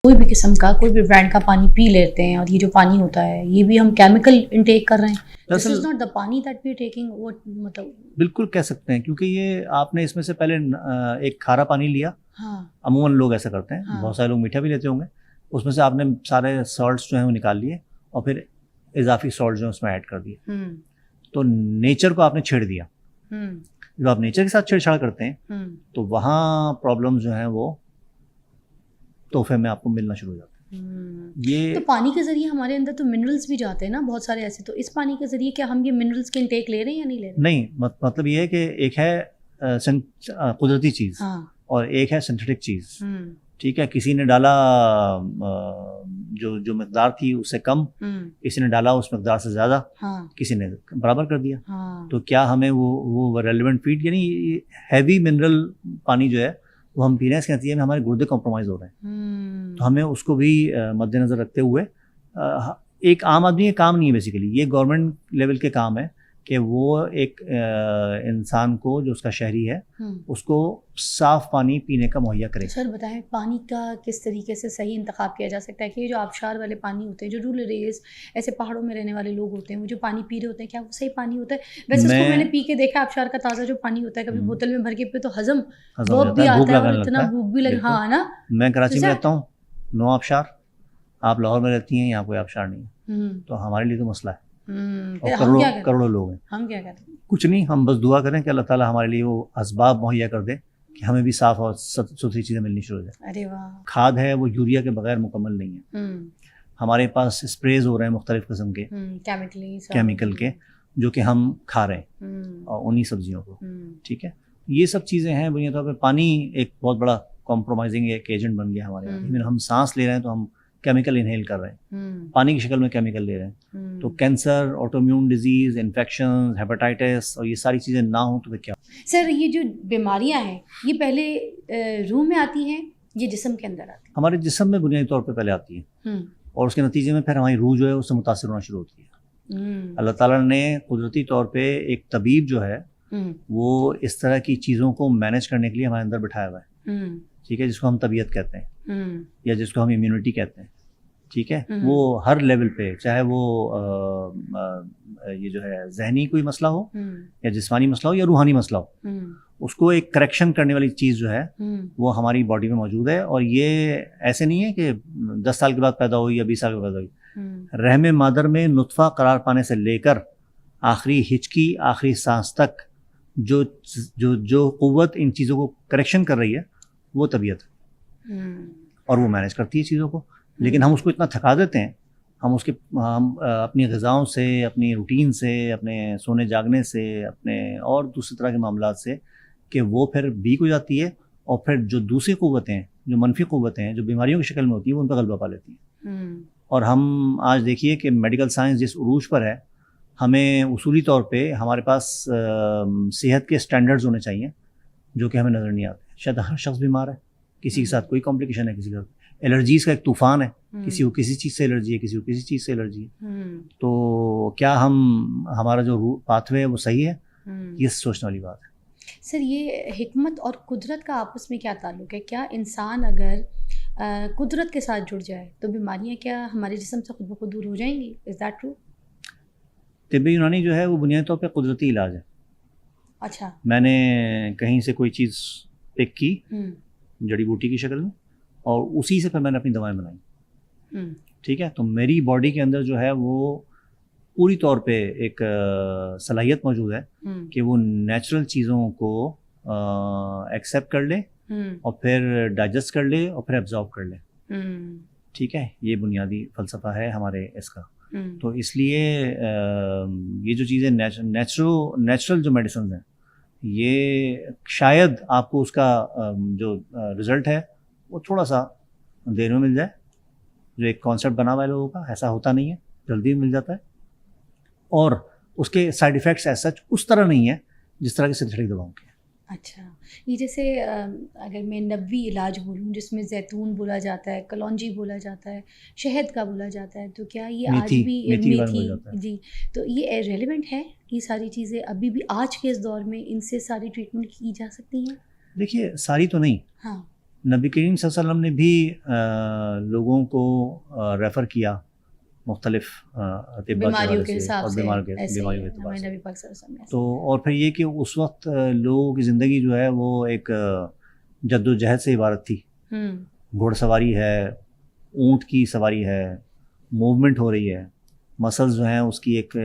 کوئی بھی قسم کا کوئی بھی برانڈ کا پانی پی لیتے ہیں، اور یہ جو پانی ہوتا ہے یہ بھی ہم کیمیکل انٹیک کر رہے ہیں. دس از ناٹ دا پانی دیٹ وی آر ٹیکنگ. مطلب بالکل کہہ سکتے ہیں، کیونکہ یہ آپ نے اس میں سے پہلے ایک کھارا پانی لیا. ہاں عموماً لوگ ایسا کرتے ہیں، بہت سارے لوگ میٹھا بھی لیتے ہوں گے. اس میں سے آپ نے سارے سالٹس جو ہیں وہ نکال لیے اور پھر اضافی سالٹ جو ہے اس میں ایڈ کر دیے. تو نیچر کو آپ نے چھیڑ دیا. جب آپ نیچر کے ساتھ چھیڑ چھاڑ کرتے ہیں تو وہاں پرابلم جو ہیں وہ تحفے میں آپ کو ملنا شروع ہو جاتے ہیں. یہ تو پانی کے ذریعے ہمارے اندر تو منرلس بھی جاتے ہیں نا بہت سارے ایسے. تو اس پانی کے ذریعے کیا ہم یہ منرلس کے انٹیک لے رہے ہیں یا نہیں لے رہے؟ نہیں، مطلب یہ ہے کہ ایک ہے قدرتی چیز اور ایک ہے سنتھیٹک چیز. ٹھیک ہے، کسی نے ڈالا جو مقدار تھی اس سے کم، کسی نے ڈالا اس مقدار سے زیادہ، کسی نے برابر کر دیا. تو کیا ہمیں وہ ریلیونٹ فیڈ، یعنی ہیوی منرل پانی جو ہے وہ ہم پی رہے ہیں، اس کے نتیجے میں ہمارے گردے کمپرومائز ہو رہے ہیں. تو ہمیں اس کو بھی مد نظر رکھتے ہوئے، ایک عام آدمی کا کام نہیں ہے بیسیکلی، یہ گورنمنٹ لیول کے کام ہے کہ وہ ایک انسان کو جو اس کا شہری ہے اس کو صاف پانی پینے کا مہیا کرے. سر بتائیں پانی کا کس طریقے سے صحیح انتخاب کیا جا سکتا ہے کہ یہ جو آبشار والے پانی ہوتے ہیں، جو رورل ایریاز ایسے پہاڑوں میں رہنے والے لوگ ہوتے ہیں، وہ جو پانی پی رہے ہوتے ہیں، کیا وہ صحیح پانی ہوتا ہے؟ ویسے اس کو میں نے پی کے دیکھا آبشار کا تازہ جو پانی ہوتا ہے، کبھی بوتل میں بھر کے پہ تو ہزم بھی آتا ہے اور اتنا بھوک بھی لگے. ہاں نا، میں کراچی میں رہتا ہوں، 9 آبشار. آپ لاہور میں رہتی ہیں، یہاں کوئی آبشار نہیں ہے، تو ہمارے لیے تو مسئلہ ہے. اور کروڑوں لوگ ہیں. ہم کیا کرتے ہیں؟ کچھ نہیں، ہم بس دعا کریں کہ اللہ تعالیٰ ہمارے لیے وہ اسباب مہیا کر دے کہ ہمیں بھی صاف اور ستھری چیزیں ملنی شروع ہو جائیں. ارے واہ. کھاد ہے وہ یوریا کے بغیر مکمل نہیں ہے. ہمارے پاس اسپریز ہو رہے ہیں مختلف قسم کے کیمیکل کے، جو کہ ہم کھا رہے ہیں اور انہی سبزیوں کو. ٹھیک ہے، یہ سب چیزیں ہیں. بنیادی طور پہ پانی ایک بہت بڑا کمپرومائزنگ ایک ایجنٹ بن گیا ہمارے یہاں. ہم سانس لے رہے ہیں تو ہم کیمیکل انہیل کر رہے ہیں، پانی کی شکل میں کیمیکل لے رہے ہیں. تو کینسر، آٹومیون ڈیزیز، انفیکشن، ہیپاٹائٹس اور یہ ساری چیزیں نہ ہوں تو پھر کیا؟ سر یہ جو بیماریاں ہیں یہ پہلے روح میں آتی ہیں، یہ جسم کے اندر آتی ہیں؟ ہمارے جسم میں بنیادی طور پہ پہلے آتی ہے اور اس کے نتیجے میں پھر ہماری روح جو ہے اس سے متاثر ہونا شروع ہوتی ہے. اللہ تعالیٰ نے قدرتی طور پہ ایک طبیب جو ہے وہ اس طرح کی چیزوں کو مینیج کرنے کے لیے ہمارے اندر بٹھایا ہوا ہے. ٹھیک ہے، جس کو ہم طبیعت کہتے ہیں یا جس کو ہم امیونٹی کہتے ہیں. ٹھیک ہے، وہ ہر لیول پہ، چاہے وہ یہ جو ہے ذہنی کوئی مسئلہ ہو یا جسمانی مسئلہ ہو یا روحانی مسئلہ ہو، اس کو ایک کریکشن کرنے والی چیز جو ہے وہ ہماری باڈی میں موجود ہے. اور یہ ایسے نہیں ہے کہ 10 سال کے بعد پیدا ہوئی یا 20 سال کے بعد پیدا ہوئی. رحم مادر میں نطفہ قرار پانے سے لے کر آخری ہچکی، آخری سانس تک جو قوت ان چیزوں کو کریکشن کر رہی ہے وہ طبیعت ہے اور وہ مینیج کرتی ہے چیزوں کو. لیکن ہم اس کو اتنا تھکا دیتے ہیں، ہم اپنی غذاؤں سے، اپنی روٹین سے، اپنے سونے جاگنے سے، اپنے اور دوسری طرح کے معاملات سے، کہ وہ پھر ویک ہو جاتی ہے اور پھر جو دوسری قوتیں ہیں، جو منفی قوتیں ہیں، جو بیماریوں کی شکل میں ہوتی ہیں، وہ ان پہ غلبہ پا لیتی ہیں. اور ہم آج دیکھیے کہ میڈیکل سائنس جس عروج پر ہے، ہمیں اصولی طور پہ ہمارے پاس صحت کے سٹینڈرڈز ہونے چاہیے جو کہ ہمیں نظر نہیں آتے. شاید ہر شخص بیمار ہے، کسی کے ساتھ کوئی کمپلیکیشن ہے، کسی کا الرجیز کا ایک طوفان ہے، کسی کو کسی چیز سے الرجی ہے، کسی کو کسی چیز سے الرجی ہے. تو کیا ہمارا جو پاتھ وے ہے وہ صحیح ہے؟ یہ سوچنے والی بات ہے. سر یہ حکمت اور قدرت کا آپس میں کیا تعلق ہے؟ کیا انسان اگر قدرت کے ساتھ جڑ جائے تو بیماریاں کیا ہمارے جسم سے خود بخود دور ہو جائیں گی؟ Is that true? طب یونانی جو ہے وہ بنیادی طور پہ قدرتی علاج ہے. اچھا. میں نے کہیں سے کوئی چیز پک کی جڑی بوٹی کی شکل میں اور اسی سے پھر میں نے اپنی دوائیں بنائی. ٹھیک ہے، تو میری باڈی کے اندر جو ہے وہ پوری طور پہ ایک صلاحیت موجود ہے کہ وہ نیچرل چیزوں کو ایکسیپٹ کر لے اور پھر ڈائجسٹ کر لے اور پھر ایبزارب کر لے. ٹھیک ہے، یہ بنیادی فلسفہ ہے ہمارے اس کا. تو اس لیے یہ جو چیزیں نیچرل جو میڈیسنز ہیں، یہ شاید آپ کو اس کا جو رزلٹ ہے وہ تھوڑا سا دیر میں مل جائے. جو ایک کانسیپٹ بنا ہوا ہے لوگوں کا، ایسا ہوتا نہیں ہے، جلدی مل جاتا ہے. اور اس کے سائیڈ ایفیکٹس ایز سچ اس طرح نہیں ہے جس طرح کے سنتھیٹک دواؤں کے. اچھا، یہ جیسے اگر میں نبوی علاج بولوں جس میں زیتون بولا جاتا ہے، کلونجی بولا جاتا ہے، شہد کا بولا جاتا ہے، تو کیا یہ آج بھی میتھی جی، تو یہ ریلیونٹ ہے؟ یہ ساری چیزیں ابھی بھی آج کے اس دور میں ان سے ساری ٹریٹمنٹ کی جا سکتی ہیں؟ دیکھیے ساری تو نہیں، ہاں، نبی کریم صلی اللہ علیہ وسلم نے بھی لوگوں کو ریفر کیا مختلف بیماریوں کے حساب سے، بیماریوں کے اعتبار سے. نبی پاک صلی اللہ علیہ وسلم. تو اور پھر یہ کہ اس وقت لوگوں کی زندگی جو ہے وہ ایک جد و جہد سے عبارت تھی. گھوڑ سواری ہے، اونٹ کی سواری ہے، موومنٹ ہو رہی ہے، مسلز جو ہیں اس کی ایک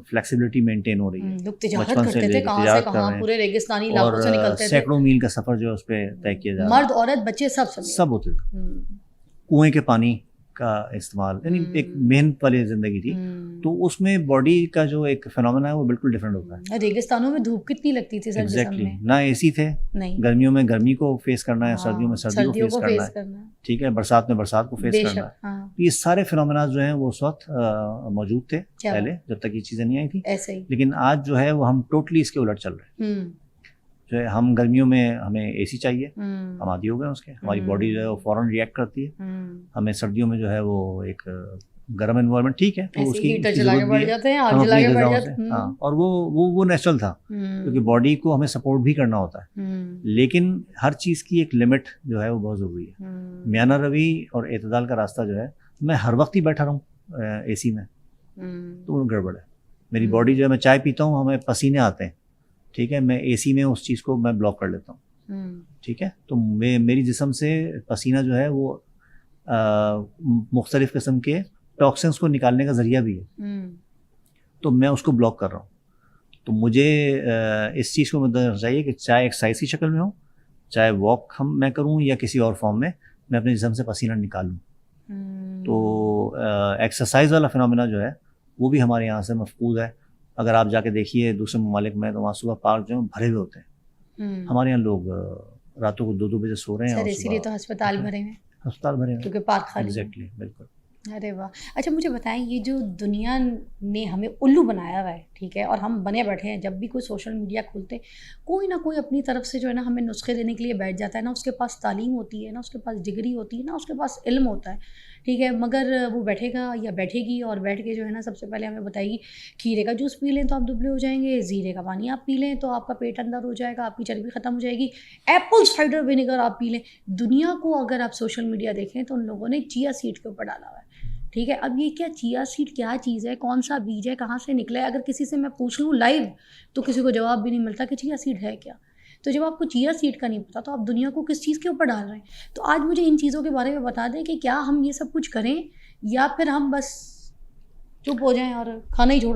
فلیکسیبلٹی مینٹین ہو رہی ہے. لوگ تجارت کرتے تھے کہاں سے کہاں، پورے ریگستانی علاقوں سے نکلتے تھے، سینکڑوں میل کا سفر جو ہے اس پہ طے کیا جا رہا، مرد عورت بچے سب ہوتے تھے. کنویں کے پانی کا استعمال، یعنی ایک محنت والی زندگی تھی. تو اس میں باڈی کا جو ایک فینومینا ہے وہ بالکل ڈفرینٹ ہوتا ہے. ریگستانوں میں دھوپ کتنی لگتی تھی سر جسم میں، نہ اے سی تھے، گرمیوں میں گرمی کو فیس کرنا ہے، سردیوں میں سردی کو فیس کرنا ہے، ٹھیک ہے، برسات میں برسات کو فیس کرنا ہے. یہ سارے فینومینا جو ہیں وہ اس وقت موجود تھے پہلے جب تک یہ چیزیں نہیں آئی تھیں. لیکن آج جو ہے وہ ہم ٹوٹلی اس کے الٹ چل رہے ہیں. جو ہے ہم گرمیوں میں ہمیں اے سی چاہیے، ہم عادی ہو گئے اس کے، ہماری باڈی جو ہے وہ فوراً ریئیکٹ کرتی ہے. ہمیں سردیوں میں جو ہے وہ ایک گرم انوائرمنٹ ٹھیک ہے، تو اس کی ضرورت بھی ہے، ہاں، اور وہ نیچرل تھا کیونکہ باڈی کو ہمیں سپورٹ بھی کرنا ہوتا ہے. لیکن ہر چیز کی ایک لمٹ جو ہے وہ بہت ضروری ہے. میانہ روی اور اعتدال کا راستہ جو ہے، میں ہر وقت ہی بیٹھا رہوں اے سی میں تو وہ گڑبڑ ہے. میری باڈی جو ہے، میں چائے پیتا ہوں ہمیں پسینے آتے ہیں، ٹھیک ہے، میں اے سی میں اس چیز کو میں بلاک کر لیتا ہوں، ٹھیک ہے. تو میری جسم سے پسینہ جو ہے وہ مختلف قسم کے ٹاکسنس کو نکالنے کا ذریعہ بھی ہے، تو میں اس کو بلاک کر رہا ہوں. تو مجھے اس چیز کو مدنظر چاہیے کہ چاہے ایکسرسائز کی شکل میں ہو، چاہے واک میں کروں یا کسی اور فارم میں اپنے جسم سے پسینہ نکالوں. تو ایکسرسائز والا فینومینا جو ہے وہ بھی ہمارے یہاں سے مفقود ہے. اگر آپ جا کے دیکھیے دوسرے ممالک میں تو وہاں صبح پارک جو ہیں بھرے ہوئے ہوتے ہیں. ہمارے یہاں لوگ راتوں کو 2 بجے سو رہے ہیں، اسی لیے تو ہسپتال بھرے ہیں، ہسپتال بھرے ہیں کیونکہ پارک خالی. ایگزیکٹلی، بالکل. ارے واہ. اچھا مجھے بتائیں، یہ جو دنیا نے ہمیں الو بنایا ہوا ہے، ٹھیک ہے، اور ہم بنے بیٹھے ہیں، جب بھی کوئی سوشل میڈیا کھولتے کوئی نہ کوئی اپنی طرف سے جو ہے نا ہمیں نسخے دینے کے لیے بیٹھ جاتا ہے. نہ اس کے پاس تعلیم ہوتی ہے، نہ اس کے پاس ڈگری ہوتی ہے، نہ اس کے پاس علم ہوتا ہے، ٹھیک ہے، مگر وہ بیٹھے گا یا بیٹھے گی اور بیٹھ کے جو ہے نا سب سے پہلے ہمیں بتائے گی کھیرے کا جوس پی لیں تو آپ دبلے ہو جائیں گے، زیرے کا پانی آپ پی لیں تو آپ کا پیٹ اندر ہو جائے گا، آپ کی چربی ختم ہو جائے گی، ایپل سائڈر ونیگر آپ پی لیں. دنیا کو اگر آپ سوشل میڈیا دیکھیں تو ان لوگوں نے چیا سیڈ کے اوپر ڈالا ہوا ہے، ٹھیک ہے. اب یہ کیا چیا سیڈ کیا چیز ہے، کون سا بیج ہے، کہاں سے نکلا ہے؟ اگر کسی سے میں پوچھ لوں لائیو تو کسی کو جواب بھی نہیں ملتا کہ چیا سیڈ ہے کیا. تو جب آپ کو چیا سیڈ کا نہیں پتا تو آپ دنیا کو کس چیز کے اوپر ڈال رہے ہیں؟ تو آج مجھے ان چیزوں کے بارے میں بتا دیں کہ کیا ہم یہ سب کچھ کریں یا پھر ہم بس چپ ہو جائیں اور کھانا ہی چھوڑ